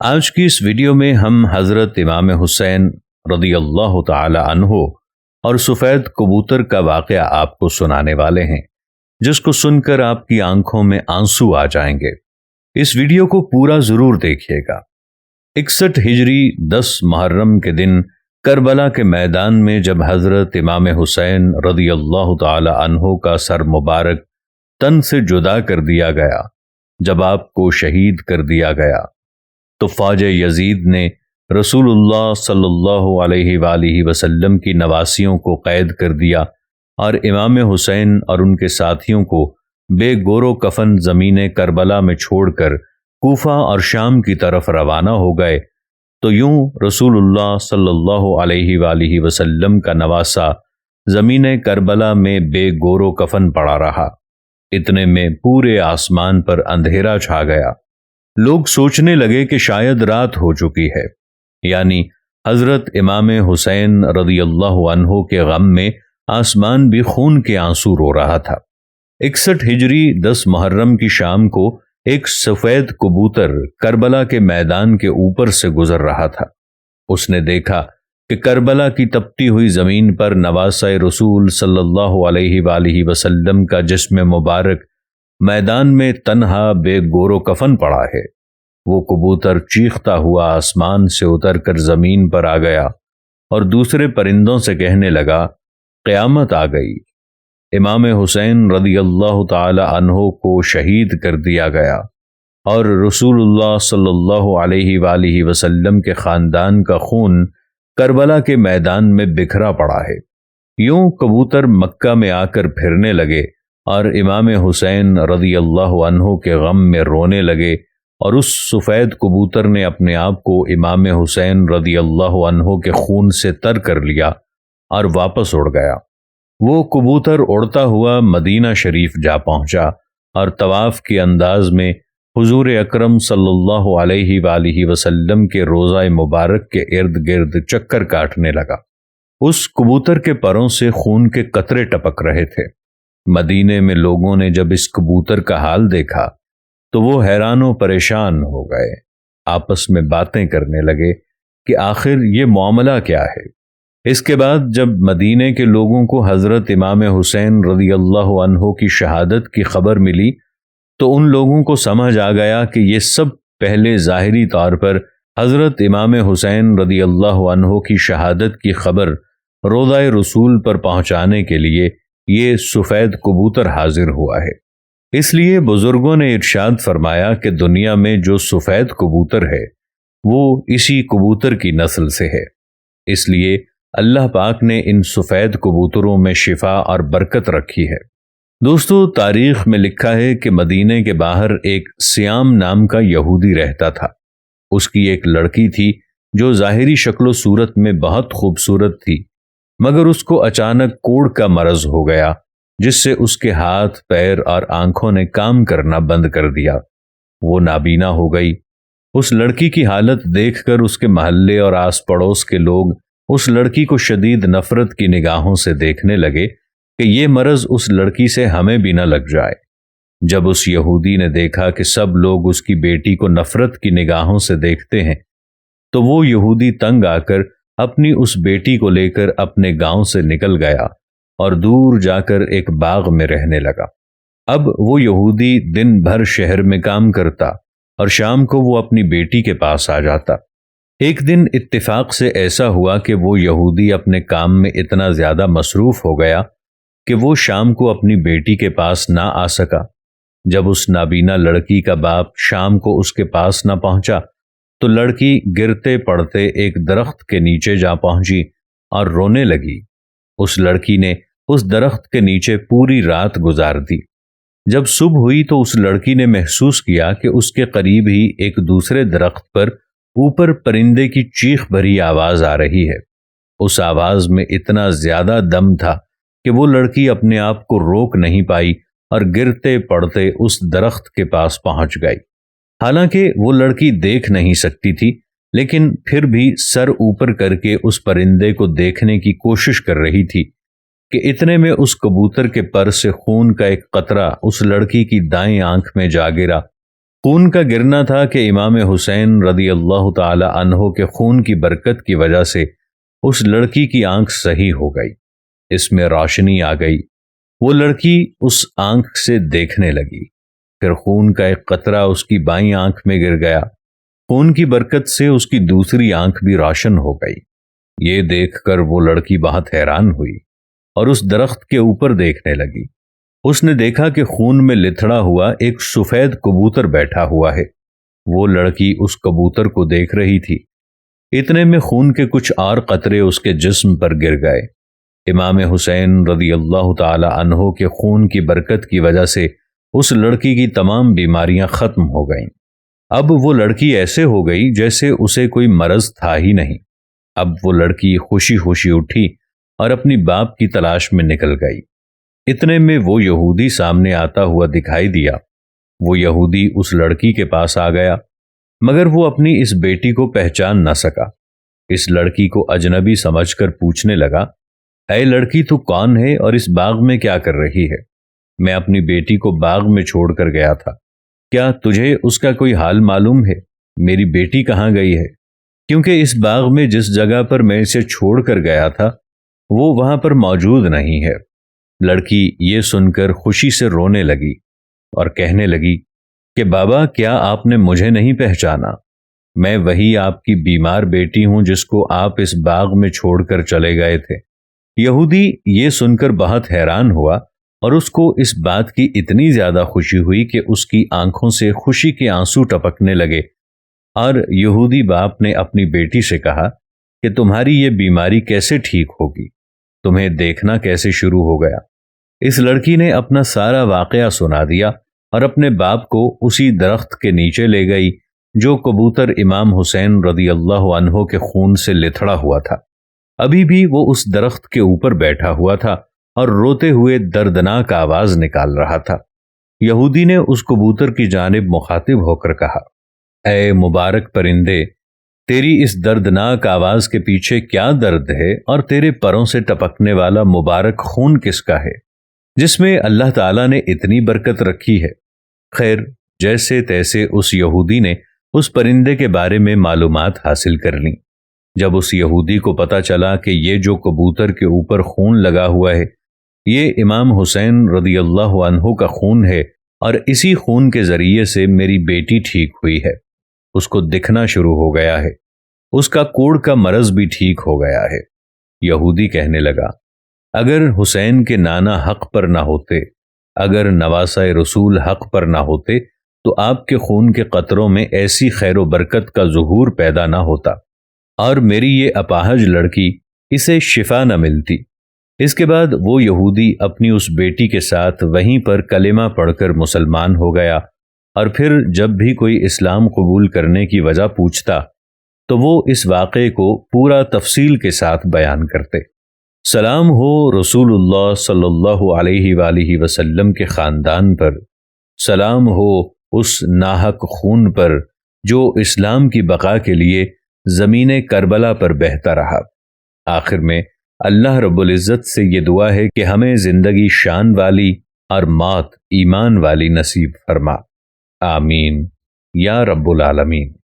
آج کی اس ویڈیو میں ہم حضرت امام حسین رضی اللہ تعالی عنہ اور سفید کبوتر کا واقعہ آپ کو سنانے والے ہیں، جس کو سن کر آپ کی آنکھوں میں آنسو آ جائیں گے۔ اس ویڈیو کو پورا ضرور دیکھیے گا۔ 61 ہجری 10 محرم کے دن کربلا کے میدان میں جب حضرت امام حسین رضی اللہ تعالی عنہ کا سر مبارک تن سے جدا کر دیا گیا، جب آپ کو شہید کر دیا گیا، تو فوج یزید نے رسول اللہ صلی اللہ علیہ وآلہ وسلم کی نواسیوں کو قید کر دیا اور امام حسین اور ان کے ساتھیوں کو بے گور و کفن زمین کربلا میں چھوڑ کر کوفہ اور شام کی طرف روانہ ہو گئے۔ تو یوں رسول اللہ صلی اللہ علیہ وآلہ وسلم کا نواسہ زمین کربلا میں بے گور و کفن پڑا رہا۔ اتنے میں پورے آسمان پر اندھیرا چھا گیا۔ لوگ سوچنے لگے کہ شاید رات ہو چکی ہے، یعنی حضرت امام حسین رضی اللہ عنہ کے غم میں آسمان بھی خون کے آنسو رو رہا تھا۔ 61 ہجری 10 محرم کی شام کو ایک سفید کبوتر کربلا کے میدان کے اوپر سے گزر رہا تھا۔ اس نے دیکھا کہ کربلا کی تپتی ہوئی زمین پر نواسہ رسول صلی اللہ علیہ وآلہ وسلم کا جسم مبارک میدان میں تنہا بے گور و کفن پڑا ہے۔ وہ کبوتر چیختا ہوا آسمان سے اتر کر زمین پر آ گیا اور دوسرے پرندوں سے کہنے لگا، قیامت آ گئی، امام حسین رضی اللہ تعالی عنہ کو شہید کر دیا گیا اور رسول اللہ صلی اللہ علیہ وآلہ وسلم کے خاندان کا خون کربلا کے میدان میں بکھرا پڑا ہے۔ یوں کبوتر مکہ میں آ کر پھرنے لگے اور امام حسین رضی اللہ عنہ کے غم میں رونے لگے، اور اس سفید کبوتر نے اپنے آپ کو امام حسین رضی اللہ عنہ کے خون سے تر کر لیا اور واپس اڑ گیا۔ وہ کبوتر اڑتا ہوا مدینہ شریف جا پہنچا اور طواف کے انداز میں حضور اکرم صلی اللہ علیہ وآلہ وسلم کے روضہ مبارک کے ارد گرد چکر کاٹنے لگا۔ اس کبوتر کے پروں سے خون کے قطرے ٹپک رہے تھے۔ مدینے میں لوگوں نے جب اس کبوتر کا حال دیکھا تو وہ حیران و پریشان ہو گئے، آپس میں باتیں کرنے لگے کہ آخر یہ معاملہ کیا ہے۔ اس کے بعد جب مدینے کے لوگوں کو حضرت امام حسین رضی اللہ عنہ کی شہادت کی خبر ملی تو ان لوگوں کو سمجھ آ گیا کہ یہ سب پہلے ظاہری طور پر حضرت امام حسین رضی اللہ عنہ کی شہادت کی خبر روضہ رسول پر پہنچانے کے لیے یہ سفید کبوتر حاضر ہوا ہے۔ اس لیے بزرگوں نے ارشاد فرمایا کہ دنیا میں جو سفید کبوتر ہے وہ اسی کبوتر کی نسل سے ہے۔ اس لیے اللہ پاک نے ان سفید کبوتروں میں شفا اور برکت رکھی ہے۔ دوستو، تاریخ میں لکھا ہے کہ مدینے کے باہر ایک سیام نام کا یہودی رہتا تھا۔ اس کی ایک لڑکی تھی جو ظاہری شکل و صورت میں بہت خوبصورت تھی، مگر اس کو اچانک کوڑ کا مرض ہو گیا، جس سے اس کے ہاتھ، پیر اور آنکھوں نے کام کرنا بند کر دیا۔ وہ نابینا ہو گئی۔ اس لڑکی کی حالت دیکھ کر اس کے محلے اور آس پڑوس کے لوگ اس لڑکی کو شدید نفرت کی نگاہوں سے دیکھنے لگے کہ یہ مرض اس لڑکی سے ہمیں بھی نہ لگ جائے۔ جب اس یہودی نے دیکھا کہ سب لوگ اس کی بیٹی کو نفرت کی نگاہوں سے دیکھتے ہیں تو وہ یہودی تنگ آ کر اپنی اس بیٹی کو لے کر اپنے گاؤں سے نکل گیا اور دور جا کر ایک باغ میں رہنے لگا۔ اب وہ یہودی دن بھر شہر میں کام کرتا اور شام کو وہ اپنی بیٹی کے پاس آ جاتا۔ ایک دن اتفاق سے ایسا ہوا کہ وہ یہودی اپنے کام میں اتنا زیادہ مصروف ہو گیا کہ وہ شام کو اپنی بیٹی کے پاس نہ آ سکا۔ جب اس نابینا لڑکی کا باپ شام کو اس کے پاس نہ پہنچا تو لڑکی گرتے پڑتے ایک درخت کے نیچے جا پہنچی اور رونے لگی۔ اس لڑکی نے اس درخت کے نیچے پوری رات گزار دی۔ جب صبح ہوئی تو اس لڑکی نے محسوس کیا کہ اس کے قریب ہی ایک دوسرے درخت پر اوپر پرندے کی چیخ بھری آواز آ رہی ہے۔ اس آواز میں اتنا زیادہ دم تھا کہ وہ لڑکی اپنے آپ کو روک نہیں پائی اور گرتے پڑتے اس درخت کے پاس پہنچ گئی۔ حالانکہ وہ لڑکی دیکھ نہیں سکتی تھی، لیکن پھر بھی سر اوپر کر کے اس پرندے کو دیکھنے کی کوشش کر رہی تھی کہ اتنے میں اس کبوتر کے پر سے خون کا ایک قطرہ اس لڑکی کی دائیں آنکھ میں جا گرا خون کا گرنا تھا کہ امام حسین رضی اللہ تعالی عنہ کے خون کی برکت کی وجہ سے اس لڑکی کی آنکھ صحیح ہو گئی، اس میں روشنی آ گئی، وہ لڑکی اس آنکھ سے دیکھنے لگی، پھر خون کا ایک قطرہ اس کی بائیں آنکھ میں گر گیا، خون کی برکت سے اس کی دوسری آنکھ بھی روشن ہو گئی۔ یہ دیکھ کر وہ لڑکی بہت حیران ہوئی اور اس درخت کے اوپر دیکھنے لگی۔ اس نے دیکھا کہ خون میں لتھڑا ہوا ایک سفید کبوتر بیٹھا ہوا ہے۔ وہ لڑکی اس کبوتر کو دیکھ رہی تھی، اتنے میں خون کے کچھ اور قطرے اس کے جسم پر گر گئے۔ امام حسین رضی اللہ تعالی عنہ کے خون کی برکت کی وجہ سے اس لڑکی کی تمام بیماریاں ختم ہو گئیں۔ اب وہ لڑکی ایسے ہو گئی جیسے اسے کوئی مرض تھا ہی نہیں۔ اب وہ لڑکی خوشی خوشی اٹھی اور اپنی باپ کی تلاش میں نکل گئی۔ اتنے میں وہ یہودی سامنے آتا ہوا دکھائی دیا۔ وہ یہودی اس لڑکی کے پاس آ گیا، مگر وہ اپنی اس بیٹی کو پہچان نہ سکا۔ اس لڑکی کو اجنبی سمجھ کر پوچھنے لگا، اے لڑکی، تو کون ہے اور اس باغ میں کیا کر رہی ہے؟ میں اپنی بیٹی کو باغ میں چھوڑ کر گیا تھا، کیا تجھے اس کا کوئی حال معلوم ہے؟ میری بیٹی کہاں گئی ہے؟ کیونکہ اس باغ میں جس جگہ پر میں اسے چھوڑ کر گیا تھا وہ وہاں پر موجود نہیں ہے۔ لڑکی یہ سن کر خوشی سے رونے لگی اور کہنے لگی کہ بابا، کیا آپ نے مجھے نہیں پہچانا؟ میں وہی آپ کی بیمار بیٹی ہوں جس کو آپ اس باغ میں چھوڑ کر چلے گئے تھے۔ یہودی یہ سن کر بہت حیران ہوا اور اس کو اس بات کی اتنی زیادہ خوشی ہوئی کہ اس کی آنکھوں سے خوشی کے آنسو ٹپکنے لگے، اور یہودی باپ نے اپنی بیٹی سے کہا کہ تمہاری یہ بیماری کیسے ٹھیک ہوگی؟ تمہیں دیکھنا کیسے شروع ہو گیا؟ اس لڑکی نے اپنا سارا واقعہ سنا دیا اور اپنے باپ کو اسی درخت کے نیچے لے گئی جو کبوتر امام حسین رضی اللہ عنہ کے خون سے لتھڑا ہوا تھا۔ ابھی بھی وہ اس درخت کے اوپر بیٹھا ہوا تھا اور روتے ہوئے دردناک آواز نکال رہا تھا۔ یہودی نے اس کبوتر کی جانب مخاطب ہو کر کہا، اے مبارک پرندے، تیری اس دردناک آواز کے پیچھے کیا درد ہے اور تیرے پروں سے ٹپکنے والا مبارک خون کس کا ہے جس میں اللہ تعالیٰ نے اتنی برکت رکھی ہے؟ خیر، جیسے تیسے اس یہودی نے اس پرندے کے بارے میں معلومات حاصل کر لیں۔ جب اس یہودی کو پتہ چلا کہ یہ جو کبوتر کے اوپر خون لگا ہوا ہے یہ امام حسین رضی اللہ عنہ کا خون ہے اور اسی خون کے ذریعے سے میری بیٹی ٹھیک ہوئی ہے، اس کو دکھنا شروع ہو گیا ہے، اس کا کوڑ کا مرض بھی ٹھیک ہو گیا ہے۔ یہودی کہنے لگا، اگر حسین کے نانا حق پر نہ ہوتے، اگر نواسۂ رسول حق پر نہ ہوتے تو آپ کے خون کے قطروں میں ایسی خیر و برکت کا ظہور پیدا نہ ہوتا اور میری یہ اپاہج لڑکی اسے شفا نہ ملتی۔ اس کے بعد وہ یہودی اپنی اس بیٹی کے ساتھ وہیں پر کلمہ پڑھ کر مسلمان ہو گیا، اور پھر جب بھی کوئی اسلام قبول کرنے کی وجہ پوچھتا تو وہ اس واقعے کو پورا تفصیل کے ساتھ بیان کرتے۔ سلام ہو رسول اللہ صلی اللہ علیہ وآلہ وسلم کے خاندان پر، سلام ہو اس ناحق خون پر جو اسلام کی بقا کے لیے زمین کربلا پر بہتا رہا۔ آخر میں اللہ رب العزت سے یہ دعا ہے کہ ہمیں زندگی شان والی اور موت ایمان والی نصیب فرما، آمین یا رب العالمین۔